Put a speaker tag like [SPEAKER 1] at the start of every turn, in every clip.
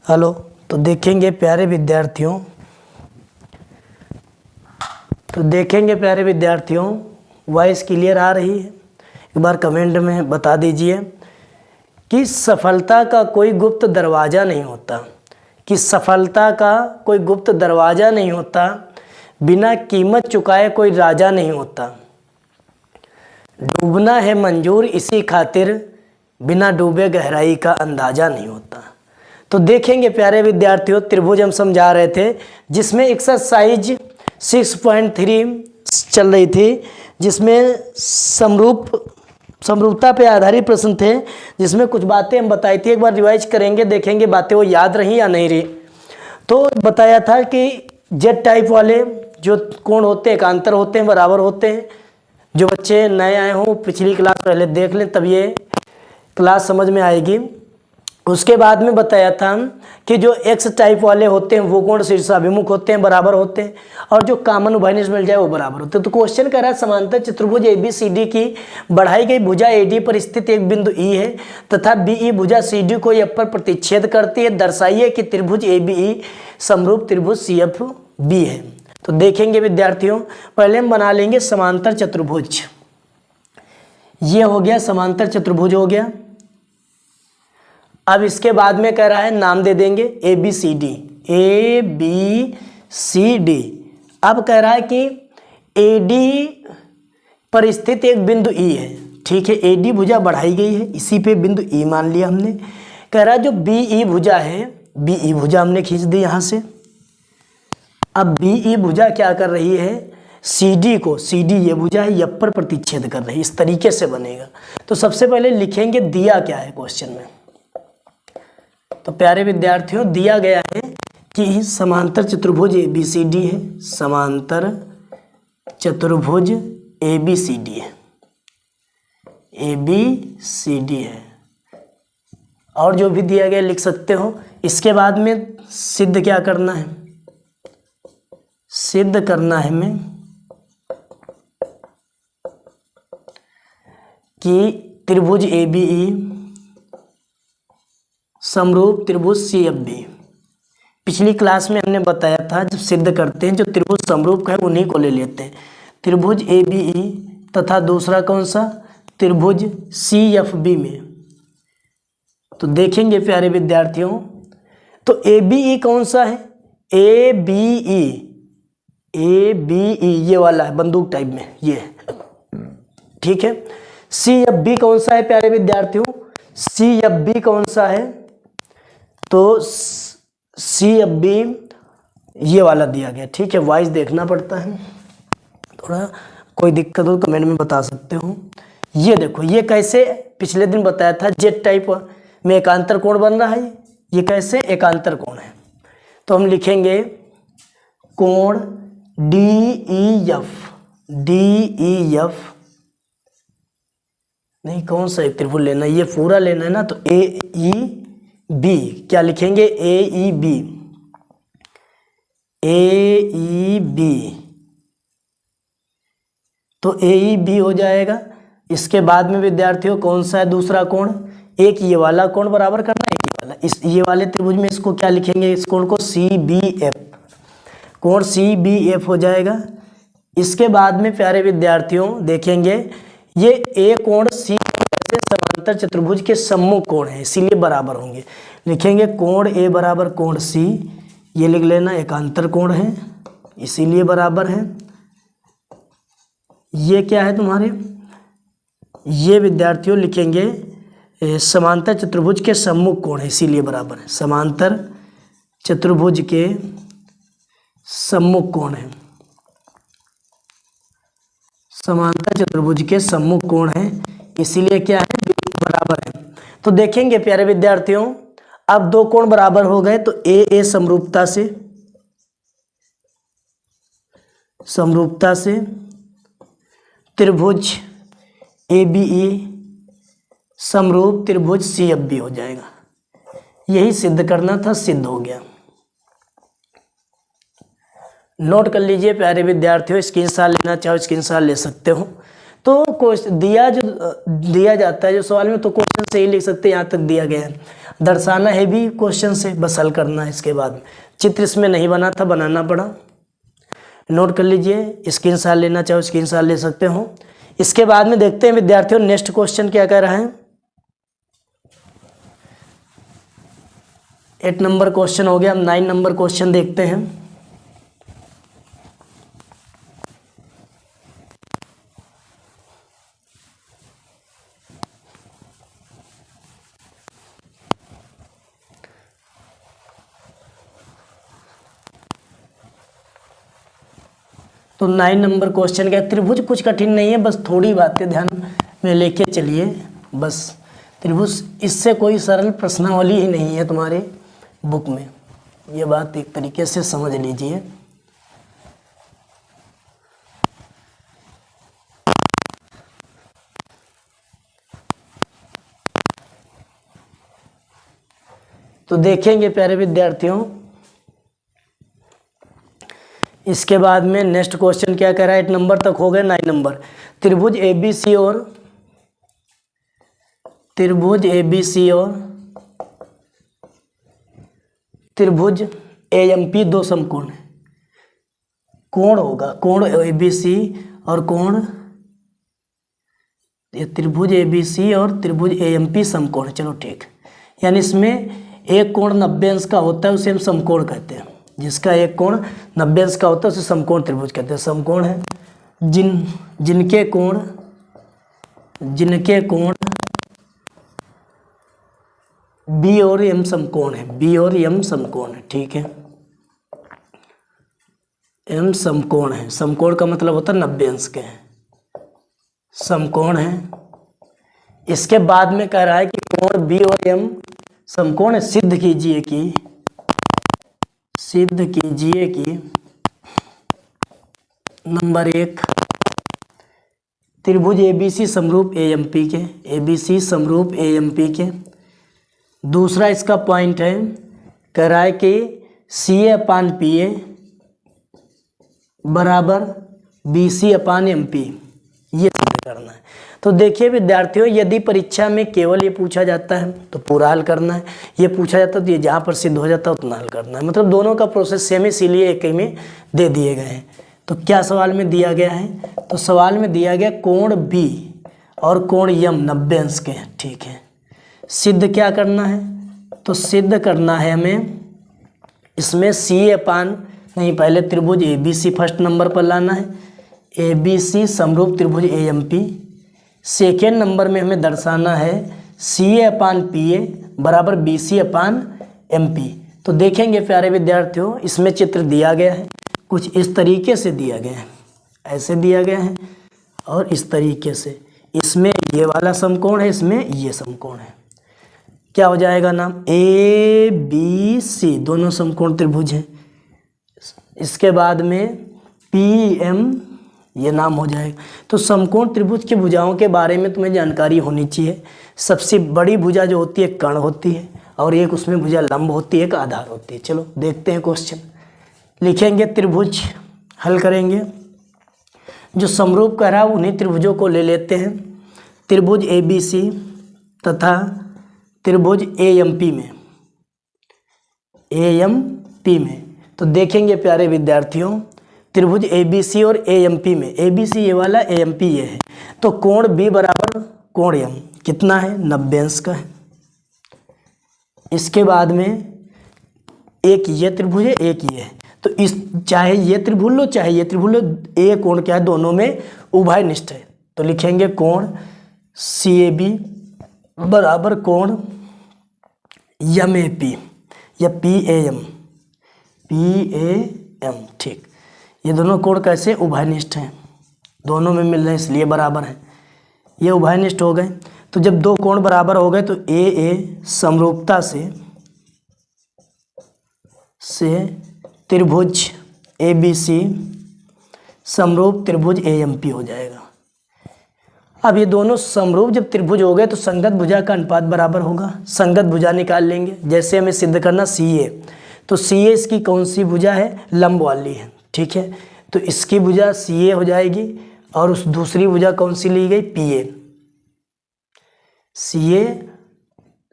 [SPEAKER 1] Hello. तो देखेंगे प्यारे विद्यार्थियों, वॉइस क्लियर आ रही है? एक बार कमेंट में बता दीजिए कि सफलता का कोई गुप्त दरवाज़ा नहीं होता, बिना कीमत चुकाए कोई राजा नहीं होता। डूबना है मंजूर इसी खातिर, बिना डूबे गहराई का अंदाज़ा नहीं होता। तो देखेंगे प्यारे विद्यार्थियों, त्रिभुज हम समझा रहे थे जिसमें एक्सरसाइज 6.3 चल रही थी, जिसमें समरूपता पे आधारित प्रश्न थे, जिसमें कुछ बातें हम बताई थी। एक बार रिवाइज करेंगे, देखेंगे बातें वो याद रही या नहीं रही। तो बताया था कि जेड टाइप वाले जो कोण होते हैं एकांतर होते हैं, बराबर होते हैं। जो बच्चे नए आए हों पिछली क्लास पहले देख लें, तब ये क्लास समझ में आएगी। उसके बाद में बताया था कि जो एक्स टाइप वाले होते हैं वो कोण शीर्षाभिमुख होते हैं, बराबर होते हैं, और जो कॉमन उभयनिष्ठ मिल जाए वो बराबर होते हैं। तो क्वेश्चन कह रहा है समांतर चतुर्भुज ABCD की बढ़ाई गई भुजा AD पर स्थित एक बिंदु E है तथा BE भुजा CD को F पर प्रतिच्छेद करती है। दर्शाइए कि त्रिभुज ABE समरूप त्रिभुज CFB है। तो देखेंगे विद्यार्थियों, पहले हम बना लेंगे समांतर चतुर्भुज। ये हो गया समांतर चतुर्भुज हो गया। अब इसके बाद में कह रहा है नाम दे देंगे ABCD। अब कह रहा है कि AD पर स्थित एक बिंदु E है, ठीक है। AD भुजा बढ़ाई गई है, इसी पे बिंदु E मान लिया हमने। कह रहा है जो BE भुजा है, BE भुजा हमने खींच दी यहाँ से। अब BE भुजा क्या कर रही है, CD को, CD ये भुजा है, F पर प्रतिच्छेद कर रही है। इस तरीके से बनेगा। तो सबसे पहले लिखेंगे दिया क्या है क्वेश्चन में। तो प्यारे विद्यार्थियों, दिया गया है कि समांतर चतुर्भुज ABCD है, समांतर चतुर्भुज ABCD है, ABCD है, और जो भी दिया गया लिख सकते हो। इसके बाद में सिद्ध क्या करना है, सिद्ध करना है हमें कि त्रिभुज ABE समरूप त्रिभुज CFB। पिछली क्लास में हमने बताया था जब सिद्ध करते हैं जो त्रिभुज समरूप है उन्हीं को ले लेते हैं, त्रिभुज ABE तथा दूसरा कौन सा, त्रिभुज CFB में। तो देखेंगे प्यारे विद्यार्थियों, तो ABE कौन सा है, ABE ये वाला है बंदूक टाइप में, ये ठीक है। CFB कौन सा है प्यारे विद्यार्थियों, CFB कौन सा है, तो CFB ये वाला दिया गया, ठीक है। वाइज देखना पड़ता है थोड़ा, कोई दिक्कत हो कमेंट में बता सकते हो। ये देखो, ये कैसे पिछले दिन बताया था जेड टाइप में एकांतर कोण बन रहा है, ये कैसे एकांतर कोण है। तो हम लिखेंगे कोण DEF नहीं, कौन सा एक त्रिभुज लेना है, ये पूरा लेना है ना। तो AEB क्या लिखेंगे, AEB तो AEB हो जाएगा। इसके बाद में विद्यार्थियों कौन सा है दूसरा कोण, एक ये वाला कोण बराबर करना है, ये वाला, इस ये वाले त्रिभुज में इसको क्या लिखेंगे, इस कोण को CBF, कोण CBF हो जाएगा। इसके बाद में प्यारे विद्यार्थियों देखेंगे ये A कोण C ऐसे समांतर चतुर्भुज के सम्मुख कोण है, इसीलिए बराबर होंगे। लिखेंगे कोण A बराबर कोण C, ये लिख लेना एकांतर कोण है इसीलिए बराबर है। ये क्या है तुम्हारे, ये विद्यार्थियों लिखेंगे समांतर चतुर्भुज के सम्मुख कोण है इसीलिए बराबर है, समांतर चतुर्भुज के सम्मुख कोण है, समांतर चतुर्भुज के सम्मुख कोण है इसीलिए क्या है, बराबर है। तो देखेंगे प्यारे विद्यार्थियों, अब दो कोण बराबर हो गए तो A समरूपता से त्रिभुज ABE समरूप त्रिभुज CFB हो जाएगा। यही सिद्ध करना था, सिद्ध हो गया। नोट कर लीजिए प्यारे विद्यार्थियों, स्क्रीनशॉट लेना चाहो स्क्रीनशॉट ले सकते हो। तो दिया जाता है जो सवाल में, तो क्वेश्चन से ही लिख सकते हैं, यहाँ तक दिया गया है। दर्शाना है भी क्वेश्चन से, बस हल करना है। इसके बाद चित्र इसमें नहीं बना था, बनाना पड़ा। नोट कर लीजिए, स्क्रीनशॉट लेना चाहो स्क्रीनशॉट ले सकते हो। इसके बाद में देखते हैं विद्यार्थियों नेक्स्ट क्वेश्चन क्या कह रहा है। 8 नंबर क्वेश्चन हो गया, हम 9 नंबर क्वेश्चन देखते हैं। तो 9 नंबर क्वेश्चन क्या, त्रिभुज कुछ कठिन नहीं है, बस थोड़ी बातें ध्यान में लेके चलिए। बस त्रिभुज, इससे कोई सरल प्रश्नावली ही नहीं है तुम्हारे बुक में, ये बात एक तरीके से समझ लीजिए। तो देखेंगे प्यारे विद्यार्थियों, इसके बाद में नेक्स्ट क्वेश्चन क्या कह रहा है। 8 नंबर तक हो गए, 9 नंबर त्रिभुज ABC और त्रिभुज AMP दो समकोण है। कोण होगा, कोण ABC और कोण, ये त्रिभुज ABC और त्रिभुज AMP समकोण है। चलो ठीक, यानी इसमें एक कोण 90 अंश का होता है, उसे हम समकोण कहते हैं। जिसका एक कोण 90 अंश का होता है उसे समकोण त्रिभुज कहते हैं। समकोण है जिनके कोण B और M समकोण है, B और M समकोण है, ठीक है। M समकोण है, समकोण का मतलब होता है 90 अंश के हैं, समकोण है। इसके बाद में कह रहा है कि कोण B और M समकोण है। सिद्ध कीजिए कि नंबर 1 त्रिभुज ABC समरूप AMP के, ABC समरूप AMP के। दूसरा इसका पॉइंट है, कह रहा है कि CA/PA बराबर BC/MP, ये सिद्ध करना है। तो देखिए विद्यार्थियों, यदि परीक्षा में केवल ये पूछा जाता है तो पूरा हल करना है, ये पूछा जाता है तो ये जहाँ पर सिद्ध हो जाता है उतना हल करना है। मतलब दोनों का प्रोसेस सेम, इसीलिए एक ही में दे दिए गए हैं। तो क्या सवाल में दिया गया है, तो सवाल में दिया गया कोण B और कोण M 90 अंश के हैं, ठीक है। सिद्ध क्या करना है, तो सिद्ध करना है हमें इसमें नहीं, पहले त्रिभुज ABC फर्स्ट नंबर पर लाना है, ABC समरूप त्रिभुज AMP। सेकेंड नंबर में हमें दर्शाना है CA/PA बराबर BC/MP। तो देखेंगे प्यारे विद्यार्थियों, इसमें चित्र दिया गया है, कुछ इस तरीके से दिया गया है, ऐसे दिया गया है और इस तरीके से। इसमें ये वाला समकोण है, इसमें ये समकोण है। क्या हो जाएगा नाम, ABC दोनों समकोण त्रिभुज हैं। इसके बाद में PM ये नाम हो जाएगा। तो समकोण त्रिभुज की भुजाओं के बारे में तुम्हें जानकारी होनी चाहिए। सबसे बड़ी भुजा जो होती है कर्ण होती है, और एक उसमें भुजा लंब होती है, एक आधार होती है। चलो देखते हैं क्वेश्चन, लिखेंगे त्रिभुज, हल करेंगे। जो समरूप कह रहा है उन्हीं त्रिभुजों को ले लेते हैं, त्रिभुज ABC तथा त्रिभुज AMP में। तो देखेंगे प्यारे विद्यार्थियों, त्रिभुज ABC और AMP में, ABC ये वाला, AMP ये है। तो कोण B बराबर कोण M कितना है, 90 अंश का है। इसके बाद में एक ये त्रिभुज है, एक ये है। तो इस चाहे ये त्रिभुज लो चाहे ये त्रिभुज लो, ये कोण क्या है, दोनों में उभयनिष्ठ है। तो लिखेंगे कोण CAB बराबर कोण MAP या PAM, ठीक। ये दोनों कोण कैसे, उभयनिष्ठ हैं, दोनों में मिल रहे हैं इसलिए बराबर है, ये उभयनिष्ठ हो गए। तो जब दो कोण बराबर हो गए तो AA समरूपता से त्रिभुज ABC समरूप त्रिभुज AMP हो जाएगा। अब ये दोनों समरूप जब त्रिभुज हो गए तो संगत भुजा का अनुपात बराबर होगा। संगत भुजा निकाल लेंगे, जैसे हमें सिद्ध करना CA, तो CA इसकी कौन सी भुजा है, लंब वाली है, ठीक है। तो इसकी भुजा CA हो जाएगी और उस दूसरी भुजा कौन सी ली गई, PA। CA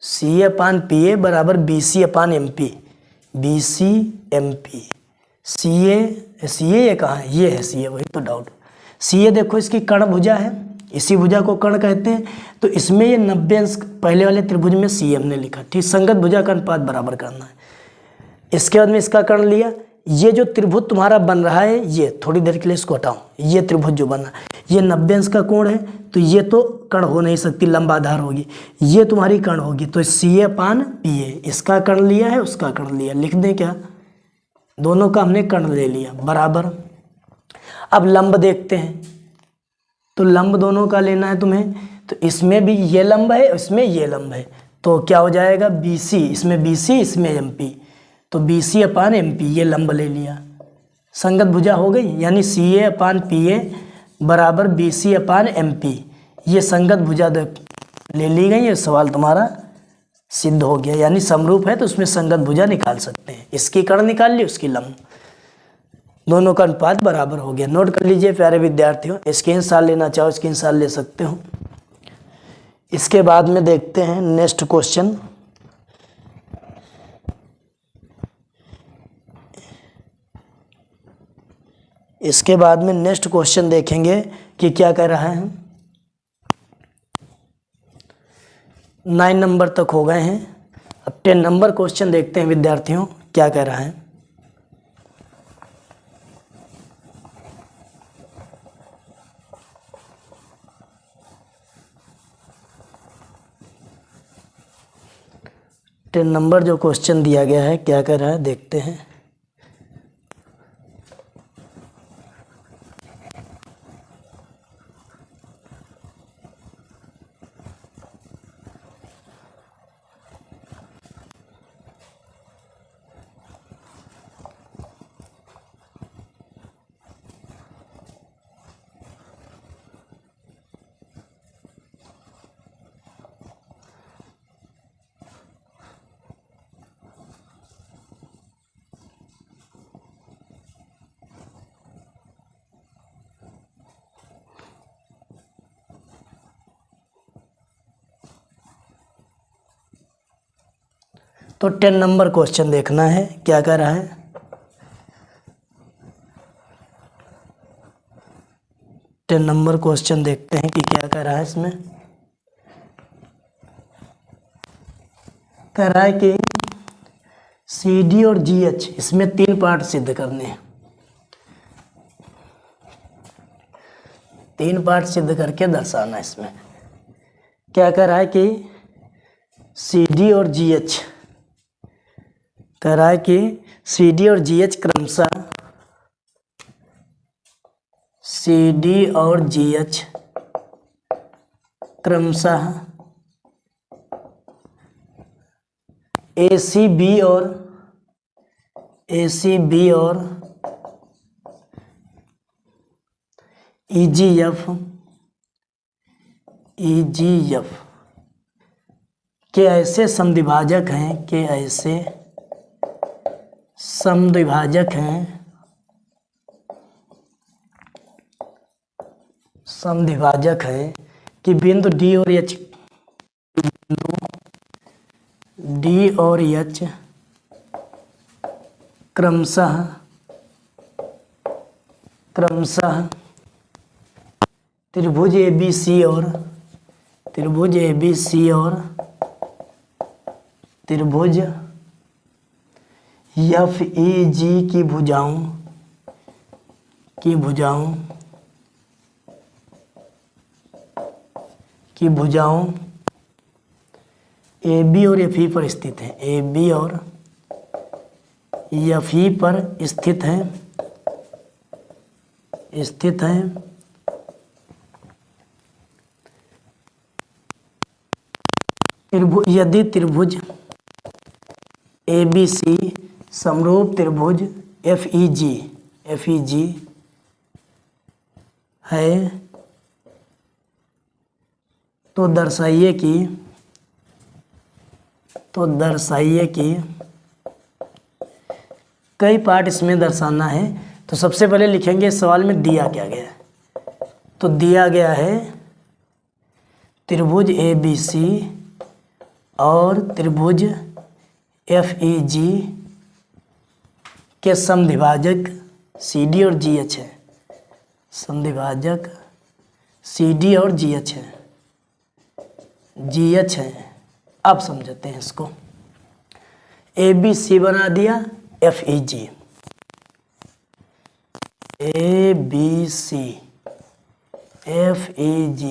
[SPEAKER 1] c upon p a बराबर b C upon m p, b c m p. C a ये कहाँ है, ये है सी ए, वही तो डाउट। सी ए देखो इसकी कर्ण भुजा है, इसी भुजा को कर्ण कहते हैं, तो इसमें ये 90 अंश पहले वाले त्रिभुज में सी हमने लिखा, ठीक। संगत भुजा का अनुपात बराबर करना है। इसके बाद में इसका कर्ण लिया, ये जो त्रिभुज तुम्हारा बन रहा है, ये थोड़ी देर के लिए इसको हटाओ, ये त्रिभुज जो बना ये 90 अंश का कोण है, तो ये तो कर्ण हो नहीं सकती, लंबा आधार होगी, ये तुम्हारी कर्ण होगी, तो सी ए अपान पी ए, इसका कर्ण लिया है, उसका कर्ण लिया, लिख दें क्या, दोनों का हमने कर्ण ले लिया बराबर। अब लंब देखते हैं, तो लंब दोनों का लेना है तुम्हें, तो इसमें भी ये लंब है, इसमें ये लंब है, तो क्या हो जाएगा बी सी, इसमें बी सी, इसमें एम पी, तो B C upon m P, ये लंब ले लिया, संगत भुजा हो गई, यानी सी ए अपान पी ए बराबर बी सी अपान एम पी, ये संगत भुजा ले ली गई, ये सवाल तुम्हारा सिद्ध हो गया, यानी समरूप है तो उसमें संगत भुजा निकाल सकते हैं, इसकी कर्ण निकाल ली, उसकी लंब, दोनों का अनुपात बराबर हो गया। नोट कर लीजिए प्यारे विद्यार्थियों, स्क्रीनशॉट लेना चाहो स्क्रीनशॉट ले सकते हो। इसके बाद में देखते हैं नेक्स्ट क्वेश्चन। इसके बाद में नेक्स्ट क्वेश्चन देखेंगे कि क्या कह रहा है। 9 नंबर तक हो गए हैं, अब 10 नंबर क्वेश्चन देखते हैं विद्यार्थियों क्या कह रहा है। टेन नंबर जो क्वेश्चन दिया गया है क्या कह रहा है देखते हैं। तो 10 नंबर क्वेश्चन देखना है क्या कह रहा है। टेन नंबर क्वेश्चन देखते हैं कि क्या कह रहा है इसमें। कह रहा है कि सी डी और जी एच, इसमें 3 पार्ट सिद्ध करने हैं, 3 पार्ट सिद्ध करके दर्शाना। इसमें क्या कह रहा है कि सी डी और जी एच, कह रहा है कि सी डी और जी एच क्रमशः, सी डी और जी एच क्रमशः ए सी बी और ई जी एफ के ऐसे समद्विभाजक हैं, के ऐसे समद्विभाजक हैं, समद्विभाजक हैं कि बिंदु डी और एच, डी और एच क्रमशः त्रिभुज ए बी सी और त्रिभुज एफ ई जी की भुजाओं ए बी और एफ ई पर स्थित है, ए बी और एफ ई पर स्थित है यदि त्रिभुज ए बी सी समरूप त्रिभुज एफ ई जी है तो दर्शाइए कि कई पार्ट इसमें दर्शाना है। तो सबसे पहले लिखेंगे सवाल में दिया क्या गया है। तो दिया गया है त्रिभुज ए बी सी और त्रिभुज FEG के समद्विभाजक CD और GH है। समद्विभाजक CD और GH है, GH है। अब समझते हैं इसको। ABC बना दिया, FEG, ABC, FEG,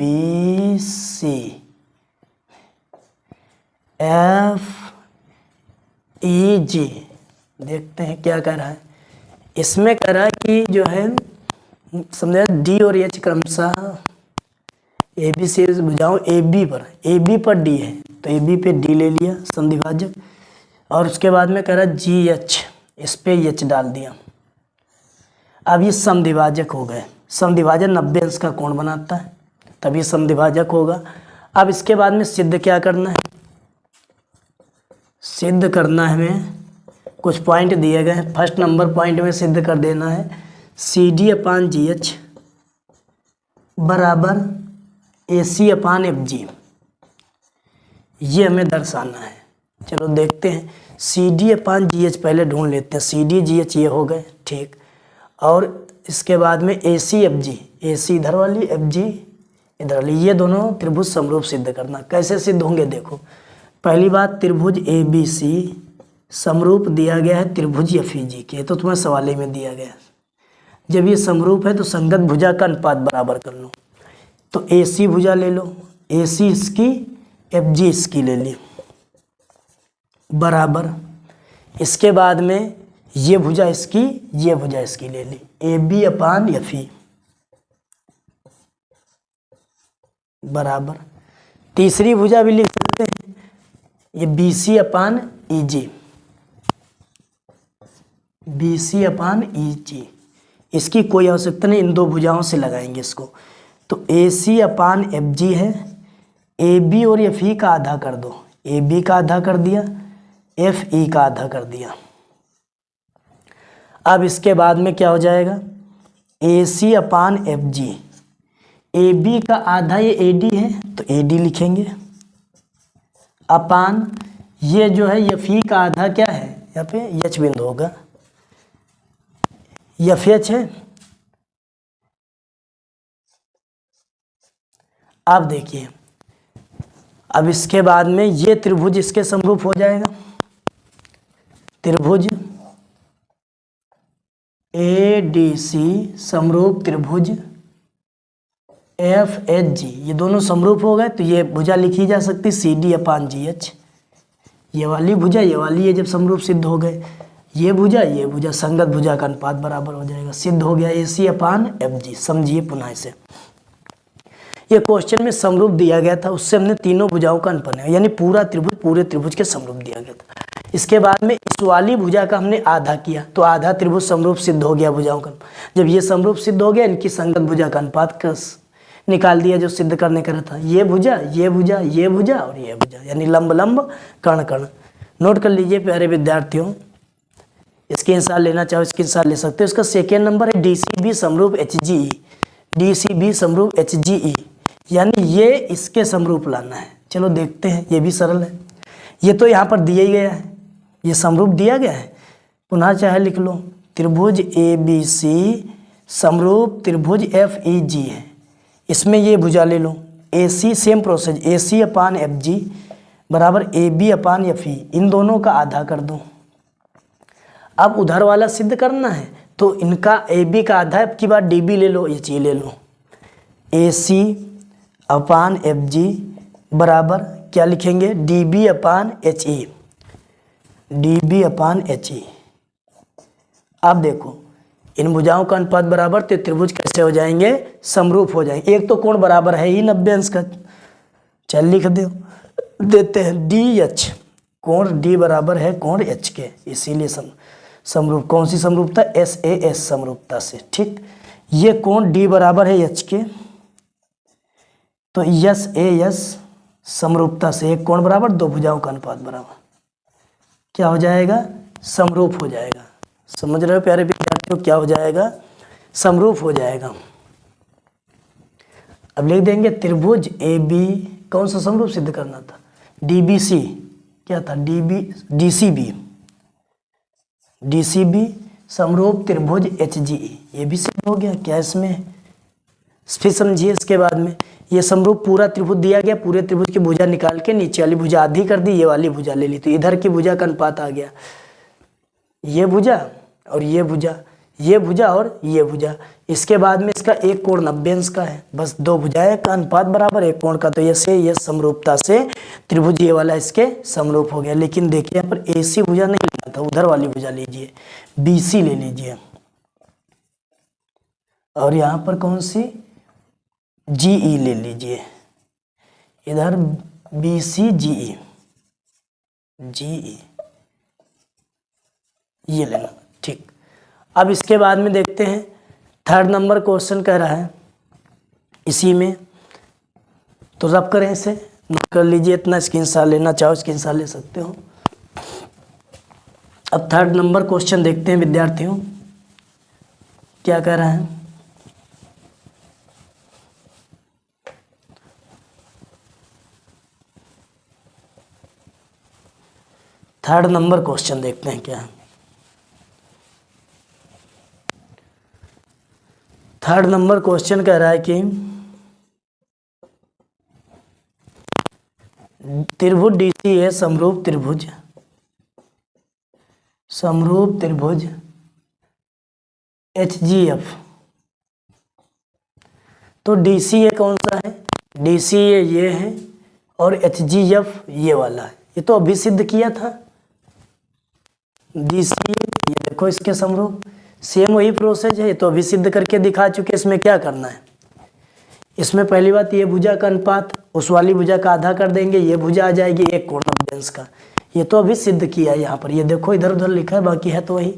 [SPEAKER 1] ABC, FEG। देखते हैं क्या कर रहा है। इसमें कह रहा है कि जो है समझा D और H क्रमशः ABC बुझाओ AB पर D है तो AB पे D ले लिया समद्विभाजक, और उसके बाद में कह रहा GH, इस पे H डाल दिया। अब ये समद्विभाजक हो गए। समद्विभाजक 90 अंश का कोण बनाता है, तभी समद्विभाजक होगा। अब इसके बाद में सिद्ध क्या करना है, सिद्ध करना है हमें, कुछ पॉइंट दिए गए हैं। फर्स्ट नंबर पॉइंट में सिद्ध कर देना है CD/GH बराबर AC/FG, ये हमें दर्शाना है। चलो देखते हैं। CD/GH पहले ढूंढ लेते हैं। CD GH ये हो गए, ठीक। और इसके बाद में AC/FG, AC इधर वाली, FG इधर वाली, ये दोनों त्रिभुज समरूप सिद्ध करना। कैसे सिद्ध होंगे देखो। पहली बात, त्रिभुज ABC समरूप दिया गया है त्रिभुज FEG के, तो तुम्हें सवाल में दिया गया है। जब ये समरूप है तो संगत भुजा का अनुपात बराबर कर लो। तो AC भुजा ले लो, AC इसकी, FG इसकी ले ली, बराबर। इसके बाद में ये भुजा इसकी, ये भुजा इसकी ले ली, AB/FE बराबर। तीसरी भुजा भी लिख सकते हैं, ये BC/EG, BC/EG। इसकी कोई आवश्यकता नहीं, इन दो भुजाओं से लगाएंगे इसको। तो AC/FG है, AB और FE का आधा कर दो, AB का आधा कर दिया, FE का आधा कर दिया। अब इसके बाद में क्या हो जाएगा, AC/FG, AB का आधा ये AD है तो AD लिखेंगे, अपान ये जो है FE का आधा क्या है, यहाँ पे H बिंदु होगा, FH है। अब देखिए, अब इसके बाद में ये त्रिभुज इसके समरूप हो जाएगा, त्रिभुज ADC समरूप त्रिभुज FHG, ये दोनों समरूप हो गए तो ये भुजा लिखी जा सकती CD/GH। ये वाली भुजा, ये वाली, ये जब समरूप सिद्ध हो गए, ये भुजा संगत भुजा का अनुपात बराबर हो जाएगा, सिद्ध हो गया AC/FG। समझिए पुनः इसे। ये क्वेश्चन में समरूप दिया गया था, उससे हमने तीनों भुजाओं का अनुपात, यानी पूरा त्रिभुज पूरे त्रिभुज के समरूप दिया गया था। इसके बाद में इस वाली भुजा का हमने आधा किया तो आधा त्रिभुज समरूप सिद्ध हो गया भुजाओं का। जब ये समरूप सिद्ध हो गया, इनकी संगत भुजा का अनुपात निकाल दिया जो सिद्ध करने का था। ये भुजा, ये भुजा, ये भुजा और ये भुजा, यानी लंब लंब कर्ण कर्ण। नोट कर लीजिए प्यारे विद्यार्थियों, स्क्रीनशॉट लेना चाहो स्क्रीनशॉट ले सकते हो। इसका सेकेंड नंबर है DCB समरूप HGE, DCB समरूप HGE, यानी ये इसके समरूप लाना है। चलो देखते हैं, ये भी सरल है। ये तो यहाँ पर दिया ही गया है, ये समरूप दिया गया है, पुनः चाहे लिख लो। त्रिभुज ABC समरूप त्रिभुज FEG है, इसमें ये भुजा ले लो, AC सेम प्रोसेस, AC/FG बराबर AB/FE, इन दोनों का आधा कर दो। अब उधर वाला सिद्ध करना है तो इनका AB का आधा, अब की बार DB ले लो, ये ले लो, AC/FG बराबर क्या लिखेंगे, DB/HE, DB/HE। अब देखो, इन भुजाओं का अनुपात बराबर तो त्रिभुज कैसे हो जाएंगे, समरूप हो जाएंगे। एक तो कोण बराबर है ही 90 अंश का, चल लिख दो, देते हैं DH, कोण D बराबर है कोण H के, इसीलिए समरूप। कौन सी समरूपता, SAS समरूपता से, ठीक। ये कोण D बराबर है H के, तो SAS समरूपता से एक कोण बराबर दो भुजाओं का अनुपात बराबर क्या हो जाएगा, समरूप हो जाएगा। समझ रहे हो प्यारे विद्यार्थियों, क्या हो जाएगा, समरूप हो जाएगा। अब लिख देंगे त्रिभुज ए बी, कौन सा समरूप सिद्ध करना था, DBC, क्या था, DCB, DCB समरूप त्रिभुज HGE, ये भी सिद्ध हो गया। क्या इसमें, फिर समझिए इसके बाद में ये समरूप पूरा त्रिभुज दिया गया, पूरे त्रिभुज की भुजा निकाल के नीचे वाली भुजा आधी कर दी, ये वाली भुजा ले ली, तो इधर की भुजा का अनुपात आ गया, ये भुजा और ये भुजा, ये भुजा और ये भुजा। इसके बाद में इसका एक कोण 90 अंश का है, बस दो भुजाएं का अनुपात बराबर एक कोण का, तो ये समरूपता से त्रिभुज ये वाला इसके समरूप हो गया। लेकिन देखिए यहाँ पर AC भुजा नहीं लेना था, उधर वाली भुजा लीजिए, BC ले लीजिए, और यहाँ पर कौन सी, GE ले लीजिए, इधर BC GE ये लेना, ठीक। अब इसके बाद में देखते हैं 3rd नंबर क्वेश्चन कह रहा है इसी में, तो रब करें इसे, नोट कर लीजिए, इतना स्क्रीनशॉट लेना चाहो स्क्रीनशॉट ले सकते हो। अब 3rd नंबर क्वेश्चन देखते हैं विद्यार्थियों, क्या कह रहा है। थर्ड नंबर क्वेश्चन देखते हैं क्या है। 3rd नंबर क्वेश्चन कह रहा है कि त्रिभुज DCA समरूप त्रिभुज HGF। तो DCA कौन सा है, DCA ये है और HGF ये वाला है, ये तो अभी सिद्ध किया था। DCA ये देखो इसके समरूप, सेम वही प्रोसेस है, ये तो अभी सिद्ध करके दिखा चुके। इसमें क्या करना है, इसमें पहली बात ये भुजा का अनुपात उस वाली भुजा का आधा कर देंगे, ये भुजा आ जाएगी एक कोण 90 अंश का, ये तो अभी सिद्ध किया है यहाँ पर, ये देखो इधर उधर लिखा है, बाकी है तो वही।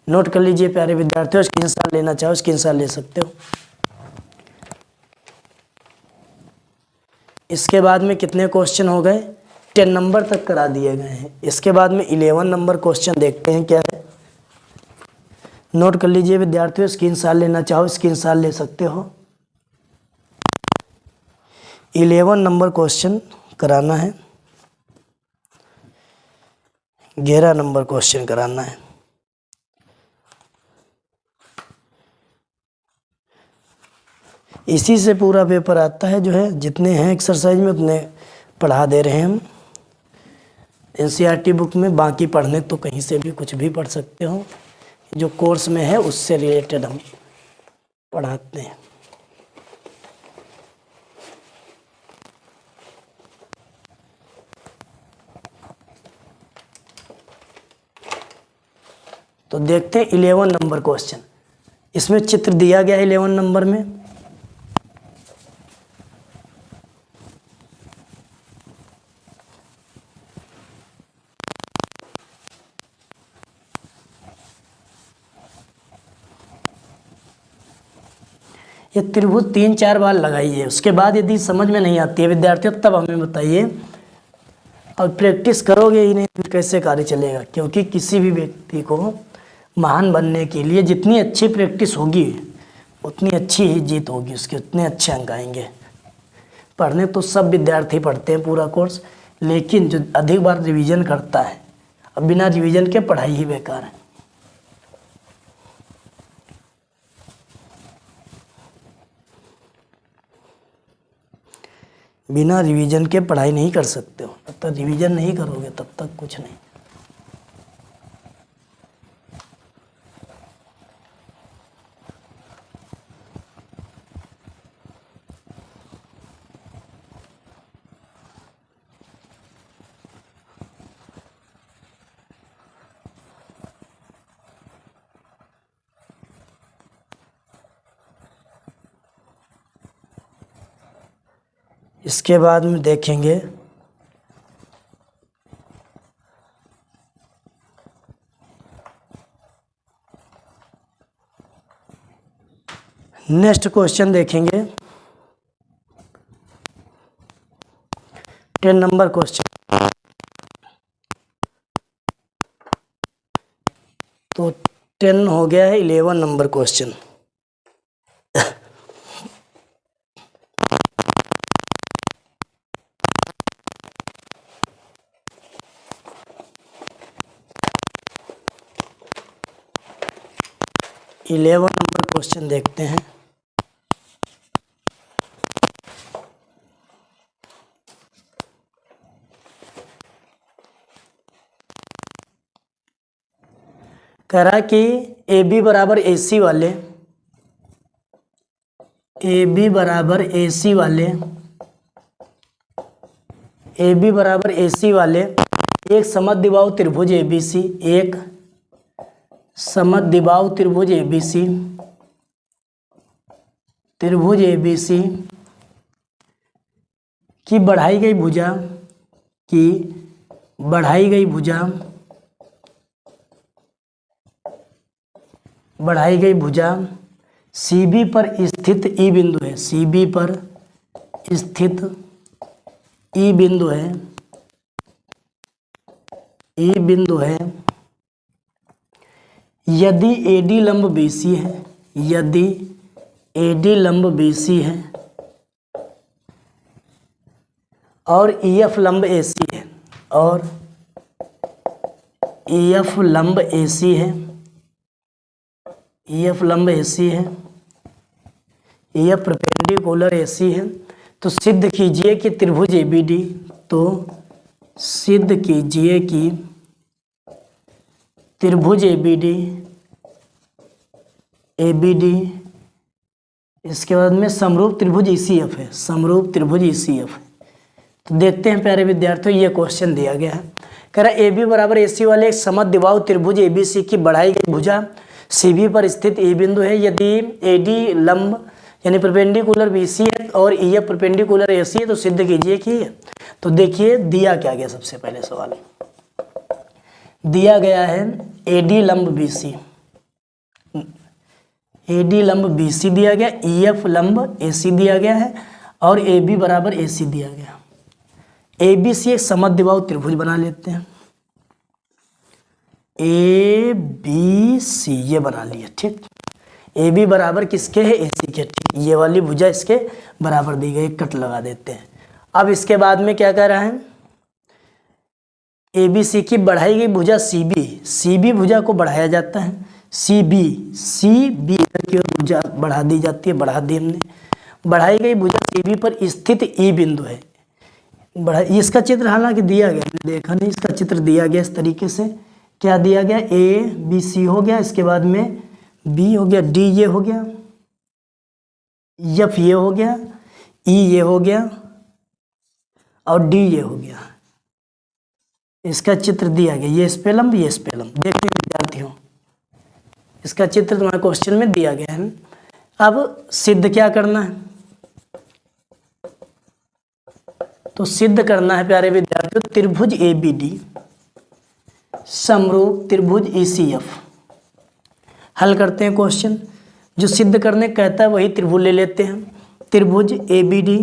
[SPEAKER 1] नोट कर लीजिए प्यारे विद्यार्थियों, स्क्रीनशॉट लेना चाहो स्क्रीनशॉट ले सकते हो। इसके बाद में कितने क्वेश्चन हो गए, 10 नंबर तक करा दिए गए हैं। इसके बाद में 11 नंबर क्वेश्चन देखते हैं क्या है। नोट कर लीजिए विद्यार्थियों, स्क्रीनशॉट लेना चाहो स्क्रीनशॉट ले सकते हो। 11 नंबर क्वेश्चन कराना है, 11 नंबर क्वेश्चन कराना है। इसी से पूरा पेपर आता है, जो है जितने हैं एक्सरसाइज में उतने पढ़ा दे रहे हैं हम NCERT बुक में। बाकी पढ़ने तो कहीं से भी कुछ भी पढ़ सकते हो, जो कोर्स में है उससे रिलेटेड हम पढ़ाते हैं। तो देखते हैं 11 नंबर क्वेश्चन, इसमें चित्र दिया गया है 11 नंबर में। ये त्रिभुज 3-4 बार लगाइए, उसके बाद यदि समझ में नहीं आती है विद्यार्थियों तब हमें बताइए, और प्रैक्टिस करोगे ही नहीं फिर कैसे कार्य चलेगा। क्योंकि किसी भी व्यक्ति को महान बनने के लिए जितनी अच्छी प्रैक्टिस होगी उतनी अच्छी ही जीत होगी उसके, उतने अच्छे अंक आएंगे। पढ़ने तो सब विद्यार्थी पढ़ते हैं पूरा कोर्स, लेकिन जो अधिक बार रिवीजन करता है, अब बिना रिवीजन के पढ़ाई ही बेकार है। बिना रिवीजन के पढ़ाई नहीं कर सकते हो, जब तक रिवीजन नहीं करोगे तब तक कुछ नहीं। इसके बाद में देखेंगे नेक्स्ट क्वेश्चन देखेंगे 10 नंबर क्वेश्चन। तो 10 हो गया है 11 नंबर क्वेश्चन। 11 नंबर क्वेश्चन देखते हैं। कह रहा कि ए बी बराबर ए सी वाले, ए बी बराबर ए सी वाले, ए बी बराबर ए सी वाले एक समद्विबाहु त्रिभुज ए बी सी, एक समद्विबाहु त्रिभुज ए बी सी, त्रिभुज ए बी सी की बढ़ाई गई भुजा, की बढ़ाई गई भुजा, बढ़ाई गई भुजा सी बी पर स्थित ई बिंदु है, सी बी पर स्थित ई बिंदु है, ई बिंदु है यदि एडी लंब बीसी है, यदि एडी लंब बीसी है और ईएफ लंब एसी है, और ईएफ लंब एसी है, ईएफ लंब एसी है, ईएफ परपेंडिकुलर एसी है, तो सिद्ध कीजिए कि त्रिभुज एबीडी, तो सिद्ध कीजिए कि त्रिभुज एबीडी, एबीडी इसके बाद में समरूप त्रिभुज ईसीएफ है, समरूप त्रिभुज ईसीएफ है। तो देखते हैं प्यारे विद्यार्थियों, ये क्वेश्चन दिया गया है। कह रहा है ए बी बराबर ए सी वाले एक समद्विबाहु त्रिभुज ए बी सी की बढ़ाई गई भुजा सी बी पर स्थित ए बिंदु है यदि ए डी लंब यानी परपेंडिकुलर बी सी है और ई एफ परपेंडिकुलर ए सी है, तो सिद्ध कीजिए कि। तो देखिए दिया क्या गया, सबसे पहले सवाल दिया गया है ए डी लंब बी सी, ए डी लंब बी सी दिया गया, ई एफ लंब ए सी दिया गया है और ए बी बराबर ए सी दिया गया। ए बी सी एक समद्विबाहु त्रिभुज बना लेते हैं, ए बी सी ये बना लिया, ठीक। ए बी बराबर किसके है, ए सी के, ठीक। ये वाली भुजा इसके बराबर दी गई, कट लगा देते हैं। अब इसके बाद में क्या कह रहा है, ए बी सी की बढ़ाई गई भुजा सी बी भुजा को बढ़ाया जाता है, सी बी की भुजा बढ़ा दी जाती है, बढ़ा दी हमने। बढ़ाई गई भुजा सी बी पर स्थित ई बिंदु है, इसका चित्र हालांकि दिया गया, देखा नहीं, इसका चित्र दिया गया इस तरीके से। क्या दिया गया, ए बी सी हो गया, इसके बाद में बी हो गया, डी ये हो गया, एफ ये हो गया, ई ये हो गया और डी ये हो गया। इसका चित्र दिया गया, ये स्पेलम, ये स्पेलम। देखिए विद्यार्थियों, इसका चित्र तुम्हारे क्वेश्चन में दिया गया है। अब सिद्ध क्या करना है, तो सिद्ध करना है प्यारे विद्यार्थियों त्रिभुज ए बी डी समरूप त्रिभुज ईसीएफ। हल करते हैं क्वेश्चन, जो सिद्ध करने कहता है वही त्रिभुज ले लेते हैं। त्रिभुज ए बी डी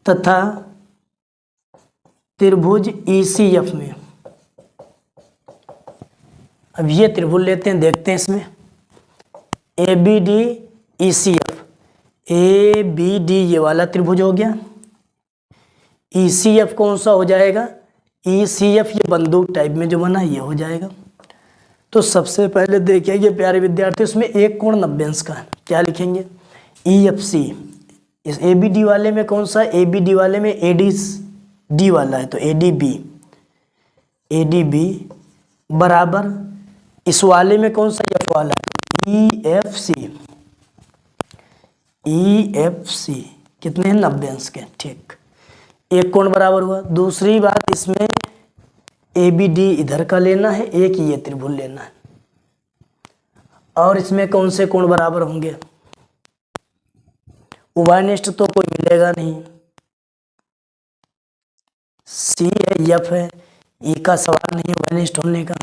[SPEAKER 1] तथा त्रिभुज ईसीएफ में, अब ये त्रिभुज लेते हैं, देखते हैं इसमें A B D E C F, A B D ये वाला त्रिभुज हो गया, ई सी एफ कौन सा हो जाएगा, ई सी एफ ये बंदूक टाइप में जो बना ये हो जाएगा। तो सबसे पहले देखिए ये प्यारे विद्यार्थी, इसमें एक कोण 90 अंश का है, क्या लिखेंगे, ई एफ सी। इस ए बी डी वाले में कौन सा, ए बी डी वाले में ए डी डी वाला है, तो ए डी बी बराबर इस वाले में कौन सा एफ वाला है, ई एफ सी कितने हैं, 90 अंश के, ठीक। एक कोण बराबर हुआ। दूसरी बात, इसमें ए बी डी इधर का लेना है, एक ये त्रिभुज लेना है, और इसमें कौन से कोण बराबर होंगे, उभयनिष्ठ तो कोई मिलेगा नहीं, सी है, एफ है, ई का सवाल नहीं उभयनिष्ठ होने का।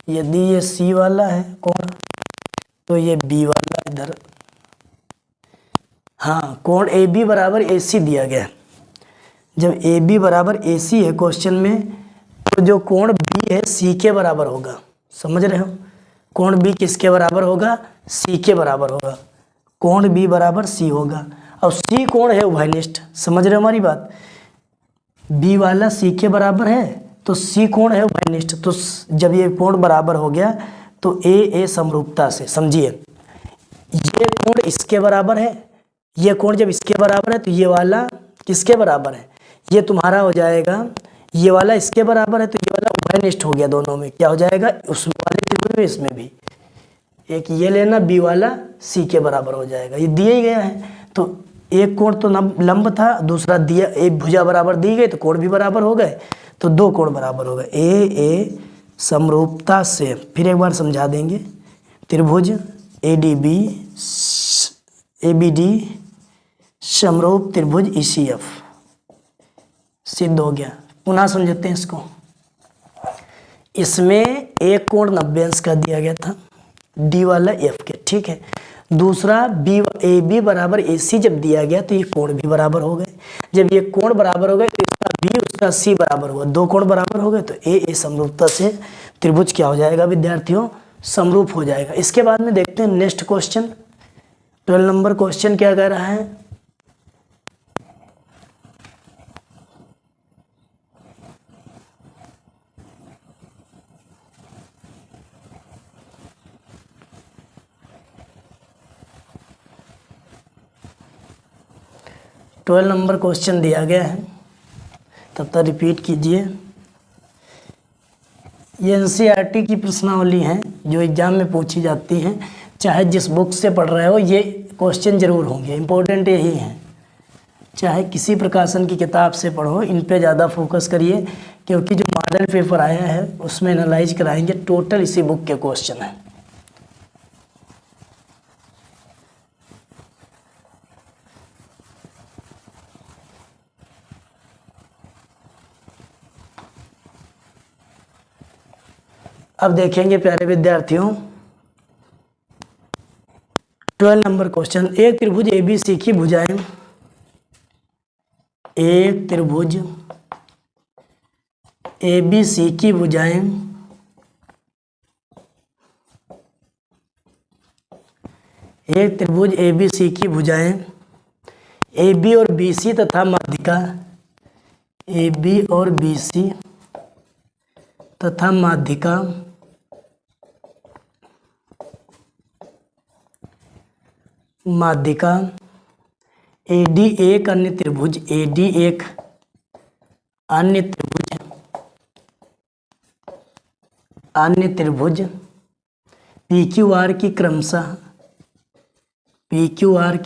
[SPEAKER 1] यदि ये सी वाला है कोण, तो ये बी वाला इधर, हाँ कोण ए बी बराबर ए सी दिया गया। जब ए बी बराबर ए सी है क्वेश्चन में, तो जो कोण बी है सी के बराबर होगा, समझ रहे हो, कोण बी किसके बराबर होगा, सी के बराबर होगा, कोण बी बराबर सी होगा। और सी कोण है उभयनिष्ठ, समझ रहे हो हमारी बात, बी वाला सी के बराबर है, तो सी कोण है उभयनिष्ठ। तो जब ये कोण बराबर हो गया तो ए समरूपता से, समझिए ये कोण इसके बराबर है, ये कोण जब इसके बराबर है तो ये वाला किसके बराबर है, ये तुम्हारा हो जाएगा, ये वाला इसके बराबर है तो ये वाला उभयनिष्ठ हो गया, दोनों में क्या हो जाएगा, उस वाले त्रिभुज में इसमें भी एक ये लेना, बी वाला सी के बराबर हो जाएगा, ये दिया ही गया है। तो एक कोण तो लंब था, दूसरा दिया, एक भुजा बराबर दी गई तो कोण भी बराबर हो गए, तो दो कोण बराबर हो गए। ए समरूपता से, फिर एक बार समझा देंगे, त्रिभुज ABD समरूप त्रिभुज ECF सिद्ध हो गया। पुनः समझते हैं इसको। इसमें एक कोण 90 अंश का दिया गया था, डी वाला एफ के, ठीक है। दूसरा AB बराबर AC जब दिया गया तो ये कोण भी बराबर हो गए। जब ये कोण बराबर हो गए तो इसका B उसका C बराबर हुआ, दो कोण बराबर हो गए तो ए समरूपता से त्रिभुज क्या हो जाएगा विद्यार्थियों, समरूप हो जाएगा। इसके बाद में देखते हैं नेक्स्ट क्वेश्चन, 12 नंबर क्वेश्चन क्या कह रहा है। ट्वेल्व नंबर क्वेश्चन दिया गया है, तब तक रिपीट कीजिए। ये NCERT की प्रश्नावली हैं जो एग्जाम में पूछी जाती हैं, चाहे जिस बुक से पढ़ रहे हो ये क्वेश्चन जरूर होंगे, इम्पोर्टेंट यही हैं। चाहे किसी प्रकाशन की किताब से पढ़ो, इन पे ज़्यादा फोकस करिए, क्योंकि जो मॉडल पेपर आया है उसमें एनालाइज कराएंगे, टोटल इसी बुक के क्वेश्चन हैं। अब देखेंगे प्यारे विद्यार्थियों 12 नंबर क्वेश्चन। एक त्रिभुज ABC की भुजाएं, एक त्रिभुज ABC की भुजाएं एक त्रिभुज ABC की भुजाएं AB और BC तथा माध्यिका AB और BC तथा माध्यिका AD एक अन्य त्रिभुज, AD एक अन्य त्रिभुज PQR की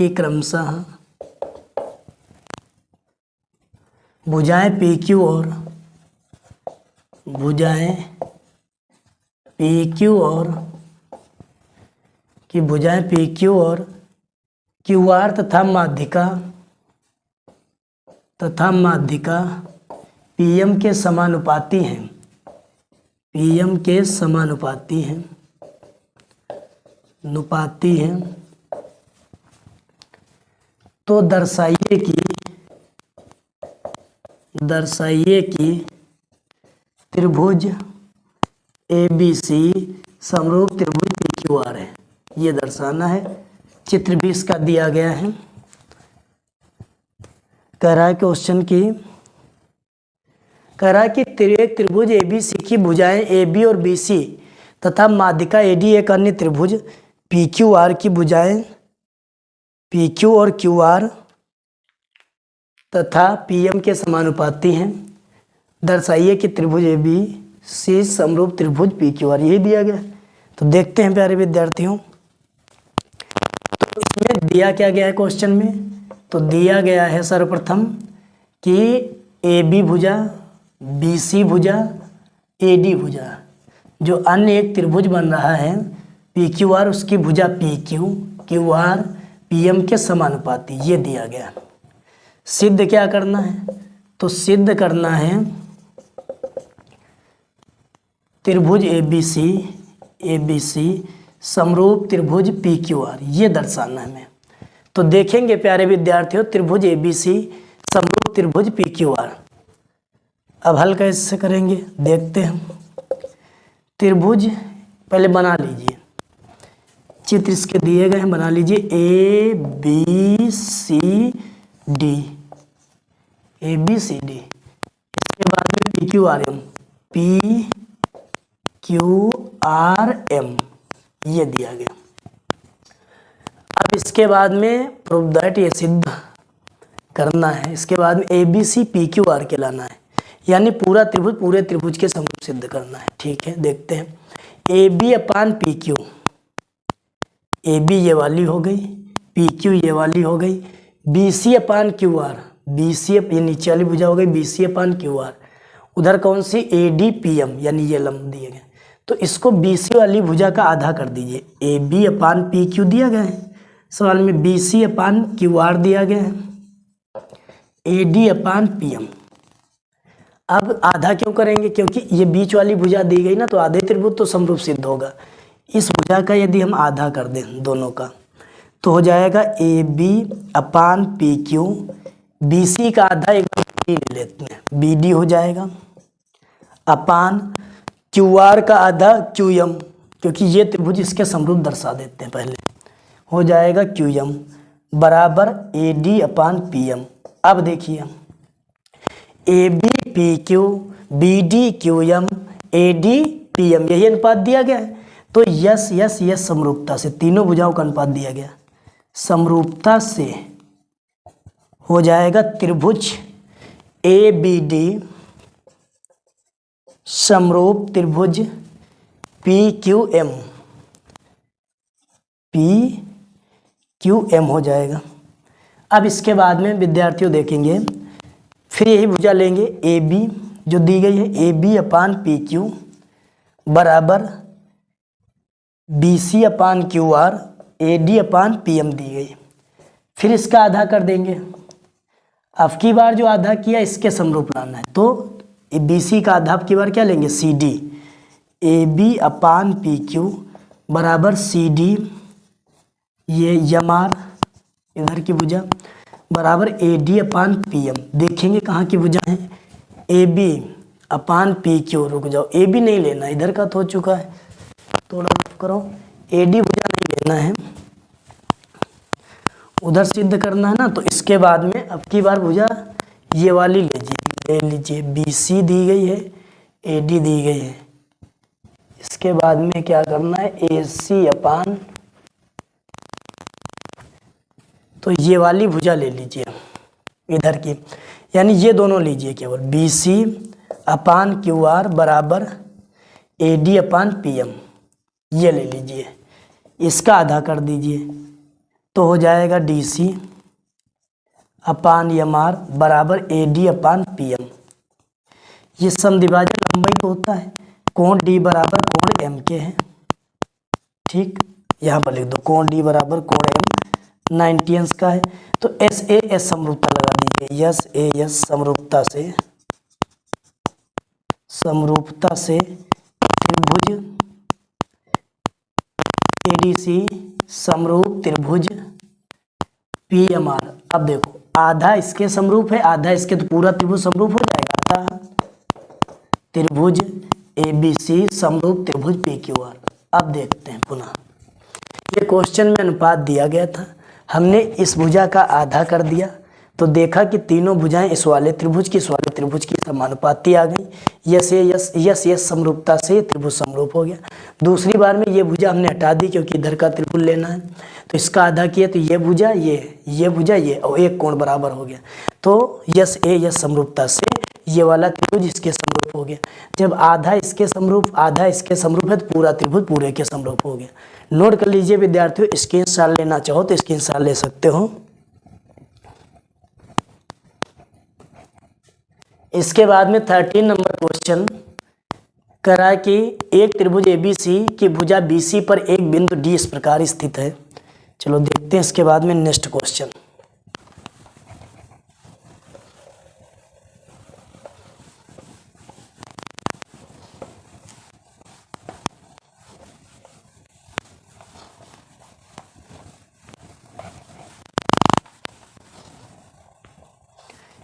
[SPEAKER 1] क्रमशः भुजाएं PQ और QR तथा माध्यिका PM के समानुपाती हैं, तो दर्शाइए कि त्रिभुज ABC समरूप त्रिभुज PQR है, ये दर्शाना है। चित्र भी इसका दिया गया है। कह रहा है क्वेश्चन की, कह रहा है कि एक त्रिभुज ABC की भुजाएं AB और BC तथा माध्यिका AD एक अन्य त्रिभुज PQR की भुजाएं PQ और QR तथा PM के समानुपाती हैं। दर्शाइए कि त्रिभुज ABC समरूप त्रिभुज PQR, यही दिया गया। तो देखते हैं प्यारे विद्यार्थियों, तो इसमें दिया क्या गया है क्वेश्चन में, तो दिया गया है सर्वप्रथम कि AB भुजा, BC भुजा, AD भुजा, जो अन्य एक त्रिभुज बन रहा है PQR, उसकी भुजा PQ, QR PM के समानुपाती, ये दिया गया। सिद्ध क्या करना है, तो सिद्ध करना है त्रिभुज ABC समरूप त्रिभुज PQR, ये दर्शाना है हमें। तो देखेंगे प्यारे विद्यार्थियों त्रिभुज ABC समरूप त्रिभुज PQR। अब हल कैसे करेंगे देखते हैं। त्रिभुज पहले बना लीजिए, चित्र इसके दिए गए हैं, बना लीजिए ABCD, इसके बाद में PQRM, P Q R M, ये दिया गया। अब इसके बाद में प्रूव दैट, ये सिद्ध करना है। इसके बाद में A B C P Q R के लाना है, यानी पूरा त्रिभुज पूरे त्रिभुज के समरूप सिद्ध करना है। ठीक है, देखते हैं। A B upon P Q, A B ये वाली हो गई, पी क्यू ये वाली हो गई, बी सी upon Q R, B C ये नीचे वाली भुजा हो गई, बी सी अपान क्यू आर, उधर कौन सी ए डी पी एम, यानी ये लंब दिए गए। तो इसको बी सी वाली भुजा का आधा कर दीजिए। A B upon P Q दिया गया है सवाल में, बी सी अपान क्यू आर दिया गया है, A D upon P M. अब आधा क्यों करेंगे, क्योंकि ये बीच वाली भुजा दी गई ना, तो आधे त्रिभुज तो समरूप सिद्ध होगा। इस भुजा का यदि हम आधा कर दें दोनों का, तो हो जाएगा A B upon P Q, B C का आधा एक बी ले लेते हैं, बी डी हो जाएगा, अपान क्यू आर का आधा क्यू एम, क्योंकि ये त्रिभुज इसके समरूप दर्शा देते हैं पहले, हो जाएगा क्यू एम बराबर A D upon P M. अब देखिए, A B P Q, B D Q M, A D P M, यही अनुपात दिया गया है। तो यस यस यस समरूपता से तीनों भुजाओं का अनुपात दिया गया, समरूपता से हो जाएगा त्रिभुज ए बी डी समरूप त्रिभुज P Q M, P Q M हो जाएगा। अब इसके बाद में विद्यार्थियों देखेंगे, फिर यही भुजा लेंगे ए बी जो दी गई है, A B upon P Q बराबर b C upon Q r, a D upon P m दी गई। फिर इसका आधा कर देंगे। अब की बार जो आधा किया इसके समरूप लाना है, तो बी सी का आधा अब की बार क्या लेंगे, C D, A B upon P Q बराबर सी डी, ये यम आर इधर की भुजा बराबर A D upon P M. देखेंगे कहाँ की भुजा है, A B upon P Q, रुक जाओ, ए बी नहीं लेना, इधर का तो हो चुका है, थोड़ा करो, ए डी भुजा नहीं लेना है, उधर सिद्ध करना है ना। तो इसके बाद में अब की बार भुजा ये वाली ले लीजिए, बी सी दी गई है, ए डी दी गई है। इसके बाद में क्या करना है, ए सी अपान, तो ये वाली भुजा ले लीजिए इधर की, यानी ये दोनों लीजिए केवल, बी सी अपान क्यू आर बराबर A D upon P M, ये ले लीजिए, इसका आधा कर दीजिए, तो हो जाएगा D C upon M R बराबर A D upon P M. ये समद्विभाजन लंबाई तो होता है, कोण डी बराबर कोण एम के है। ठीक, यहाँ पर लिख दो, कोण डी बराबर कोण एम 90 अंश का है। तो एस ए एस समरूपता लगा दीजिए, यस ए एस समरूपता से त्रिभुज एडीसी समरूप त्रिभुज पी एम आर। अब देखो, आधा इसके समरूप है, आधा इसके, तो पूरा त्रिभुज समरूप हो जाएगा। अतः त्रिभुज ए बी सी समरूप त्रिभुज पी क्यू आर। अब देखते हैं पुनः, ये क्वेश्चन में अनुपात दिया गया था, हमने इस भुजा का आधा कर दिया, तो देखा कि तीनों भुजाएं इस वाले त्रिभुज की समानुपाती आ गई। यस यस समरूपता से त्रिभुज समरूप हो गया। दूसरी बार में ये भुजा हमने हटा दी क्योंकि इधर का त्रिभुज लेना है, तो इसका आधा किया, तो ये भुजा ये भुजा ये, और एक कोण बराबर हो गया। तो यस समरूपता से ये वाला त्रिभुज इसके समरूप हो गया। जब आधा इसके समरूप आधा इसके समरूप है, तो पूरा त्रिभुज पूरे के समरूप हो गया। नोट कर लीजिए विद्यार्थियों, स्क्रीनशॉट लेना चाहो तो स्क्रीनशॉट ले सकते हो। इसके बाद में 13 नंबर क्वेश्चन करा कि एक त्रिभुज एबीसी की भुजा बीसी पर एक बिंदु डी इस प्रकार स्थित है। चलो देखते हैं इसके बाद में नेक्स्ट क्वेश्चन।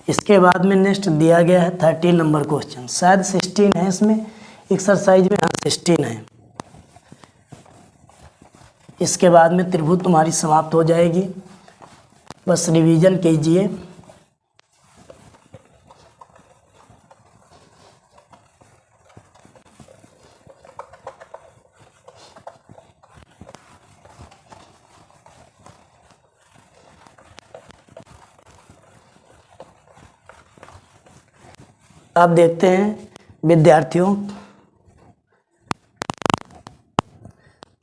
[SPEAKER 1] इसके बाद में नेक्स्ट दिया गया है 13 नंबर क्वेश्चन, शायद 16 है इसमें, एक्सरसाइज में। हाँ 16 है। इसके बाद में त्रिभुज तुम्हारी समाप्त हो जाएगी, बस रिवीजन कीजिए। आप देखते हैं विद्यार्थियों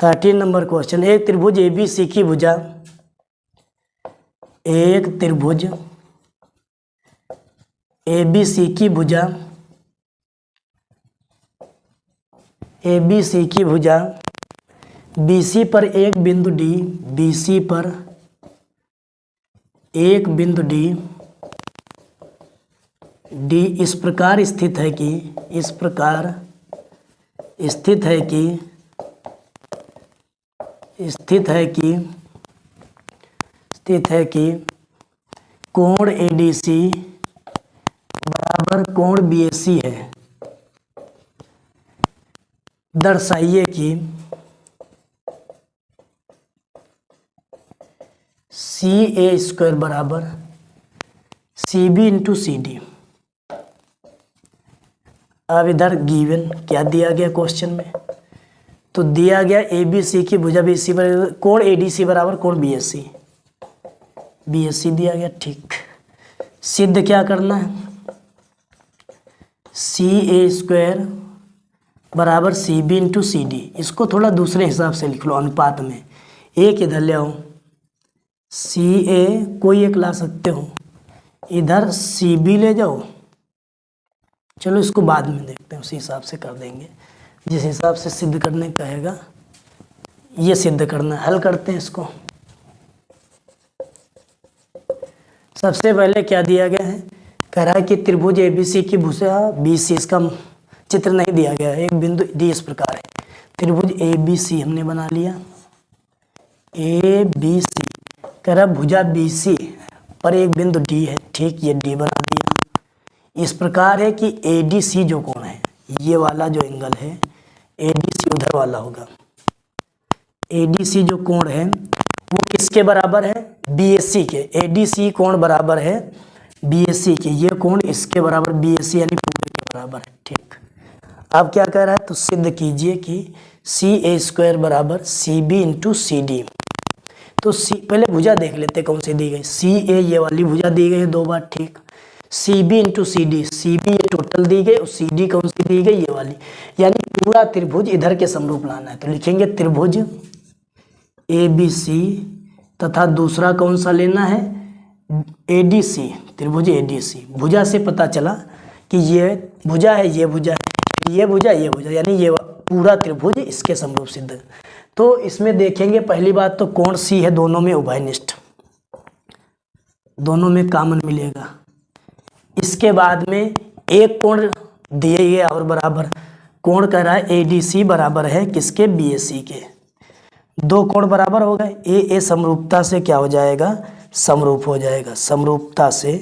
[SPEAKER 1] 13 नंबर क्वेश्चन। एक त्रिभुज ABC की भुजा, एक त्रिभुज ABC की भुजा, ABC की भुजा BC पर एक बिंदु D, BC पर एक बिंदु D, D इस प्रकार स्थित है कि, इस प्रकार स्थित है कि, स्थित है कि, स्थित है कि कोण ADC बराबर कोण BAC है। दर्शाइए कि CA² बराबर CB इंटू CD। अब इधर गिवन क्या दिया गया क्वेश्चन में, तो दिया गया ABC की भुजा BC पर कोण ADC बराबर कोण BAC, BAC दिया गया। ठीक, सिद्ध क्या करना है, CA² बराबर CB इंटू CD। इसको थोड़ा दूसरे हिसाब से लिख लो, अनुपात में। एक इधर ले आओ, CA कोई एक ला सकते हो, इधर CB ले जाओ। चलो इसको बाद में देखते हैं, उसी हिसाब से कर देंगे जिस हिसाब से सिद्ध करने कहेगा। ये सिद्ध करना है, हल करते हैं इसको। सबसे पहले क्या दिया गया है, कह रहा है कि त्रिभुज ABC की भुजा BC, इसका चित्र नहीं दिया गया है, एक बिंदु D इस प्रकार है। त्रिभुज ABC हमने बना लिया, ABC कह रहा भुजा BC पर एक बिंदु D है। ठीक, ये D बना दिया। इस प्रकार है कि ADC जो कोण है, ये वाला जो एंगल है, ADC उधर वाला होगा। ADC जो कोण है वो किसके बराबर है, BAC के। ADC कोण बराबर है BAC के, ये कोण इसके बराबर BAC यानी पूरे के बराबर है। ठीक, अब क्या कह रहा है, तो सिद्ध कीजिए कि CA² बराबर CB इंटू CD। तो पहले भुजा देख लेते कौन सी दी गई, CA ये वाली भुजा दी गई है 2 बार। ठीक, CB इंटू CD, CB ये टोटल दी गई और CD कौन सी दी गई, ये वाली। यानी पूरा त्रिभुज इधर के समरूप लाना है, तो लिखेंगे त्रिभुज ABC तथा दूसरा कौन सा लेना है, ADC, त्रिभुज ADC। भुजा से पता चला कि ये भुजा है, ये भुजा है, ये भुजा, ये भुजा, यानी ये पूरा त्रिभुज इसके समरूप सिद्ध। तो इसमें देखेंगे पहली बात तो कोण C है, दोनों में उभयनिष्ठ, दोनों में कॉमन मिलेगा। इसके बाद में एक कोण दिए गए और बराबर, कोण कह रहा है ADC बराबर है किसके, BAC के। 2 कोण बराबर हो गए, ए समरूपता से क्या हो जाएगा, समरूप हो जाएगा। समरूपता से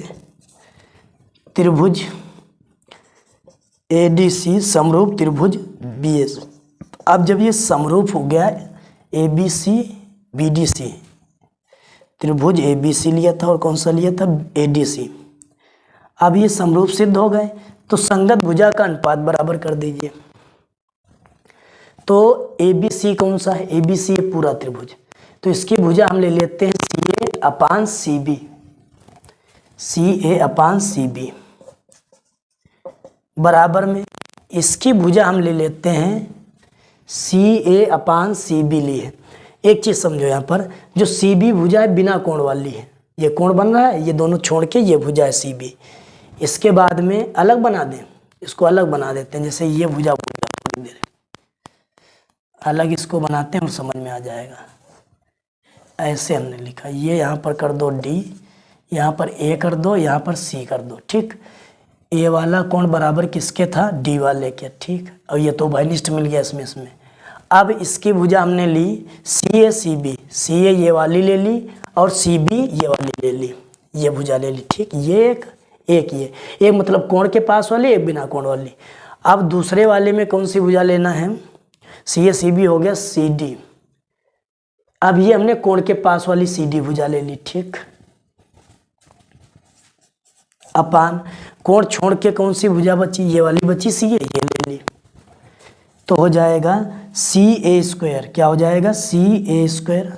[SPEAKER 1] त्रिभुज ADC समरूप त्रिभुज BAC। अब जब ये समरूप हो गया, ABC BDC, त्रिभुज ABC लिया था और कौन सा लिया था, ADC। अब ये समरूप सिद्ध हो गए, तो संगत भुजा का अनुपात बराबर कर दीजिए। तो ABC कौन सा है, ABC ये पूरा त्रिभुज, तो इसकी भुजा हम ले लेते हैं CA/CB, CA/CB बराबर में इसकी भुजा हम ले लेते हैं CA/CB ली है। एक चीज़ समझो, यहाँ पर जो CB भुजा है बिना कोण वाली है, ये कोण बन रहा है, ये दोनों छोड़ के ये भुजा है CB। इसके बाद में अलग बना दें, इसको अलग बना देते हैं, जैसे ये भुजा अलग इसको बनाते हैं और समझ में आ जाएगा। ऐसे हमने लिखा, ये यहाँ पर कर दो D, यहाँ पर A कर दो, यहाँ पर C कर दो। ठीक, A वाला कोण बराबर किसके था, D वाले के। ठीक, और ये तो उभयनिष्ठ मिल गया इसमें। अब इसकी भुजा हमने ली CA/CB, CA ये वाली ले ली और CB ये वाली ले ली, ये भुजा ले ली। ठीक, ये एक ये एक मतलब कोण के पास वाली, एक बिना कोण वाली। अब दूसरे वाले में कौन सी भुजा लेना है, CA/CB हो गया CD। अब ये हमने कोण के पास वाली CD भुजा ले ली। ठीक, अपान कोण छोड़ के कौन सी भुजा बची, ये वाली बची CA, ये ले ली। तो हो जाएगा CA², क्या हो जाएगा, CA²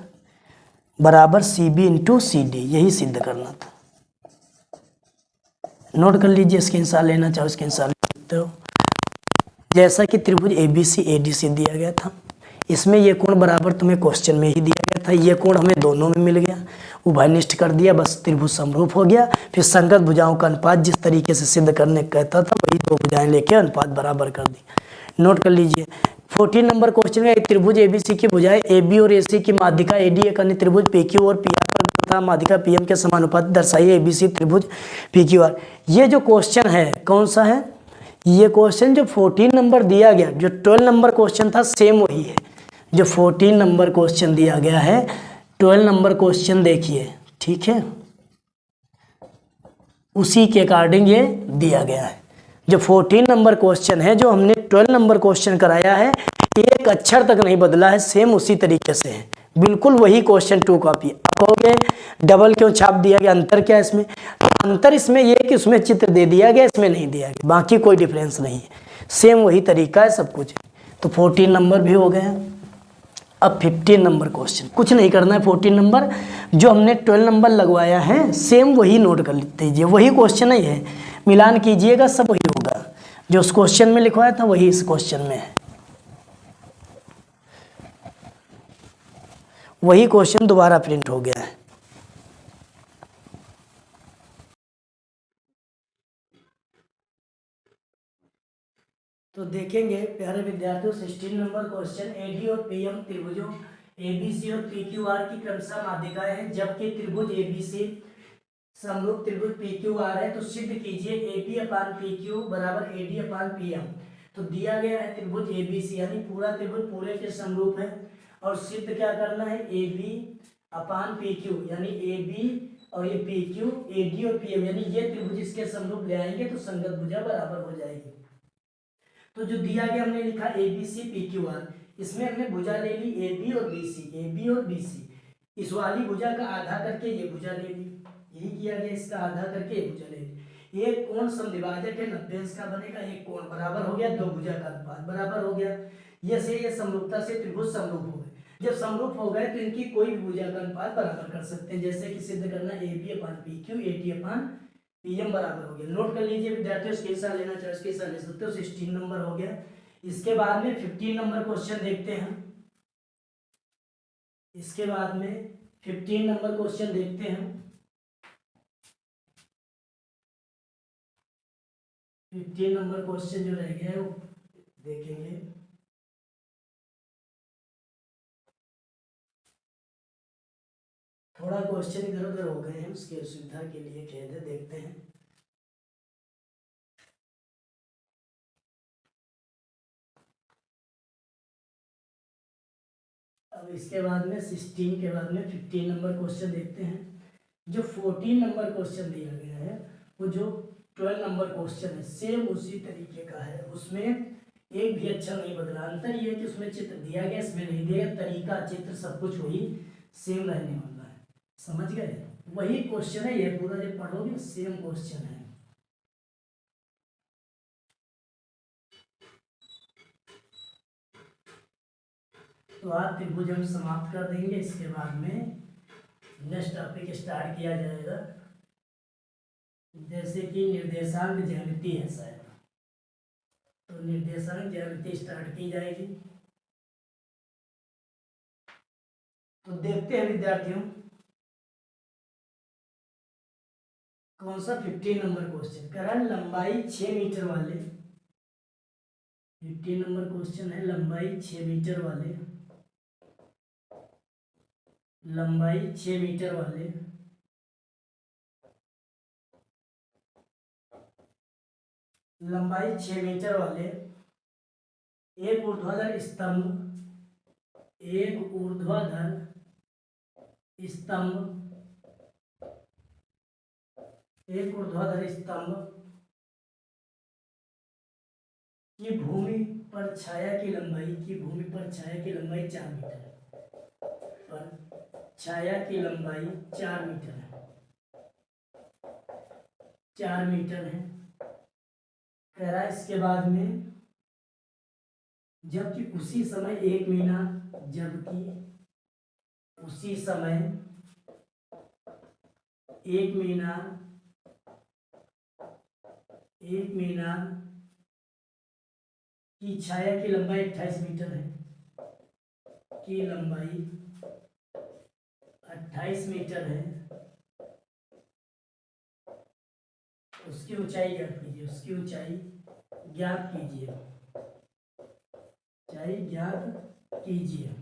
[SPEAKER 1] बराबर CB इंटू CD। यही सिद्ध करना था, नोट कर लीजिए, स्क्रीनशॉट लेना चाहो स्क्रीनशॉट ले सकते हो। जैसा कि त्रिभुज ABC ADC दिया गया था, इसमें ये कोण बराबर तुम्हें क्वेश्चन में ही दिया गया था, ये कोण हमें दोनों में मिल गया, उभयनिष्ठ कर दिया, बस त्रिभुज समरूप हो गया। फिर संगत भुजाओं का अनुपात जिस तरीके से सिद्ध करने कहता था वही दो भुजाएं लेके अनुपात बराबर कर दी। नोट कर लीजिए 14 नंबर क्वेश्चन है, एक त्रिभुज ABC की भुजाएं AB और AC की माध्यिका AD एक अन्य त्रिभुज PQ और PR पर तथा माध्यिका PM के समानुपाती दर्शाइए ABC त्रिभुज PQR। ये जो क्वेश्चन है कौन सा है, ये क्वेश्चन जो 14 नंबर दिया गया, जो 12 नंबर क्वेश्चन था सेम वही है। जो 14 नंबर क्वेश्चन दिया गया है 12 नंबर क्वेश्चन देखिए, ठीक है, उसी के अकॉर्डिंग ये दिया गया है। जो 14 नंबर क्वेश्चन है, जो हमने 12 नंबर क्वेश्चन कराया है, एक अक्षर तक नहीं बदला है, सेम उसी तरीके से है, बिल्कुल वही क्वेश्चन 2 कॉपी। अब कहोगे डबल क्यों छाप दिया गया, अंतर क्या है इसमें? तो अंतर इसमें ये कि उसमें चित्र दे दिया गया, इसमें नहीं दिया गया, बाकी कोई डिफरेंस नहीं है, सेम वही तरीका है सब कुछ। तो 14 नंबर भी हो गया। अब 15 नंबर क्वेश्चन, कुछ नहीं करना है, 14 नंबर जो हमने 12 नंबर लगवाया है सेम वही नोट कर लीजिए, वही क्वेश्चन ही है, मिलान कीजिएगा सब वही होगा, जो उस क्वेश्चन में लिखवाया था वही इस क्वेश्चन में है, वही क्वेश्चन दोबारा प्रिंट हो गया है। तो देखेंगे प्यारे विद्यार्थियों 16 नंबर क्वेश्चन, AD और PM त्रिभुजों ABC और PQR की क्रमशः माध्यिकाएं हैं, जबकि त्रिभुज ABC समरूप त्रिभुज PQR है, तो सिद्ध कीजिए AB अपान PQ बराबर AD अपान PM। तो दिया गया है त्रिभुज ABC यानी पूरा त्रिभुज पूरे के समरूप है, और सिद्ध क्या करना है, AB अपान PQ यानी AB और ये PQ AD और PM यानी ये त्रिभुज इसके समरूप ले आएंगे तो संगत भुजा बराबर हो जाएगी। तो जो दिया गया हमने लिखा ABC PQR, इसमें हमने भुजा ले ली AB और BC, इस वाली भुजा का आधा करके ये भुजा ले ली, यही किया गया, इसका आधा करके ये भुजा ले ली। एक कोण समद्विभाजक है 90 अंश का बनेगा, एक कोण बराबर हो गया, दो भुजा का अनुपात बराबर हो गया, ये से ये समरूपता से त्रिभुज समरूप हो गए। जब समरूप हो गए तो इनकी कोई भी भुजा का अनुपात बराबर कर सकते हैं, जैसे कि सिद्ध करना AB अपान PQ AD अपान PM बराबर हो गया। नोट कर लीजिए विद्यार्थियों, स्क्रीनशॉट लेना चाहे स्क्रीनशॉट ले सकते हो। 16 नंबर हो गया। इसके बाद में 15 नंबर क्वेश्चन देखते हैं, इसके बाद में 15 नंबर क्वेश्चन देखते हैं। 15 नंबर क्वेश्चन जो रह गया है वो देखेंगे। थोड़ा क्वेश्चन इधर उधर हो गए हैं, उसकी सुविधा के लिए खेद है, देखते हैं। अब इसके बाद में 16 के बाद में 15 नंबर क्वेश्चन देखते हैं। जो 14 नंबर क्वेश्चन दिया गया है वो जो 12 नंबर क्वेश्चन है सेम उसी तरीके का है, उसमें एक भी अच्छा नहीं बदला, अंतर ये है कि उसमें चित्र दिया गया इसमें नहीं दिया, तरीका चित्र सब कुछ वही सेम रहने वाला है, समझ गए? वही क्वेश्चन है, ये पूरा जब पढ़ोगे सेम क्वेश्चन है। तो आज त्रिभुज हम समाप्त कर देंगे, इसके बाद में नेक्स्ट टॉपिक स्टार्ट किया जाएगा, जैसे कि निर्देशांक ज्यामिति है शायद, तो निर्देशांक ज्यामिति स्टार्ट की जाएगी। तो देखते हैं विद्यार्थियों कौन सा 15 नंबर क्वेश्चन करा, लंबाई 6 मीटर वाले, 15 नंबर क्वेश्चन है लंबाई 6 मीटर वाले, लंबाई 6 मीटर वाले लंबाई 6 मीटर वाले एक ऊर्ध्वाधर स्तंभ, एक ऊर्ध्वाधर स्तंभ, एक ऊर्ध्वाधर स्तंभ की भूमि पर छाया की लंबाई, की भूमि पर छाया की लंबाई 4 मीटर है, पर छाया की लंबाई 4 मीटर है, 4 मीटर है। कह रहा है इसके बाद में जबकि उसी समय एक मीना, जबकि उसी समय एक मीना एक मीनार की छाया की लंबाई 28 मीटर है, की लंबाई 28 मीटर है, उसकी ऊंचाई ज्ञात कीजिए, उसकी ऊंचाई ज्ञात कीजिए, ऊंचाई ज्ञात कीजिए।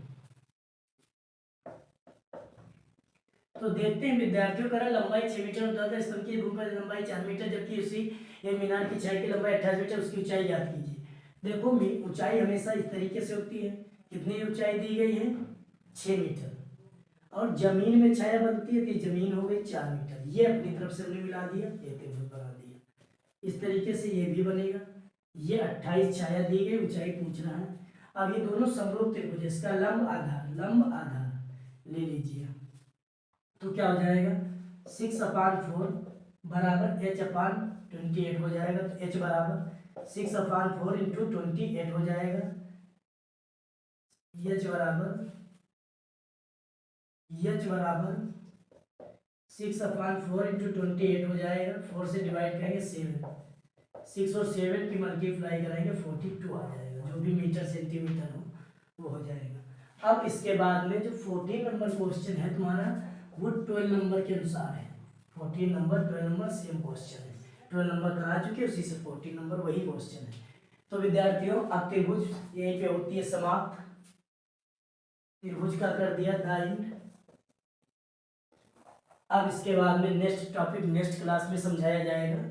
[SPEAKER 1] तो देखते हैं विद्यार्थियों का लंबाई 6 मीटर होता था, स्तंभ की भूमि पर लंबाई 4 मीटर, जबकि उसी एक मीनार की छाया की लंबाई 28 मीटर, उसकी ऊंचाई ज्ञात कीजिए। देखो ऊंचाई हमेशा इस तरीके से होती है, कितनी ऊंचाई दी गई है 6 मीटर, और जमीन में छाया बनती है तो जमीन हो गई 4 मीटर, ये अपनी तरफ से हमने मिला दिया, ये त्रिभुज बना दिया। इस तरीके से ये भी बनेगा, ये 28 छाया दी गई, ऊंचाई पूछ रहा है। अब ये दोनों समरूप त्रिभुज, इसका लंब आधार ले लीजिए, तो क्या हो जाएगा 6/4 बराबर h/28 हो जाएगा। तो h बराबर 6/4 इंटू 28 हो जाएगा, h बराबर 6/4 इंटू 28 हो जाएगा, 4 से डिवाइड करेंगे 7, 6 और 7 की मल्टीप्लाई करेंगे 42 आ जाएगा, जो भी मीटर सेंटीमीटर हो वो हो जाएगा। अब इसके बाद में जो 14 नंबर क्वेश्चन है तुम्हारा, वो 12 नंबर के अनुसार है। 14 नंबर 12 नंबर सेम क्वेश्चन है, 12 नंबर करा चुके, उसी से 14 नंबर वही क्वेश्चन है। तो विद्यार्थियों अब त्रिभुज यहीं पे होती है समाप्त, त्रिभुज का कर दिया दाइन। अब इसके बाद में नेक्स्ट टॉपिक नेक्स्ट क्लास में समझाया जाएगा।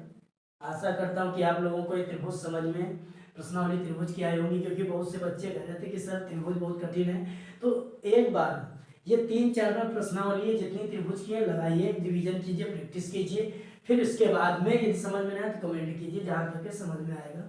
[SPEAKER 1] आशा करता हूँ कि आप लोगों को ये त्रिभुज समझ में, प्रश्नावली त्रिभुज की आई होगी, क्योंकि बहुत से बच्चे कह रहे थे कि सर त्रिभुज बहुत कठिन है। तो एक बार ये 3-4 बार प्रश्नावली जितनी त्रिभुज की है लगाइए, रिवीजन कीजिए, प्रैक्टिस कीजिए, फिर इसके बाद में यदि समझ में ना आए तो कमेंट कीजिए, जहाँ तक समझ में आएगा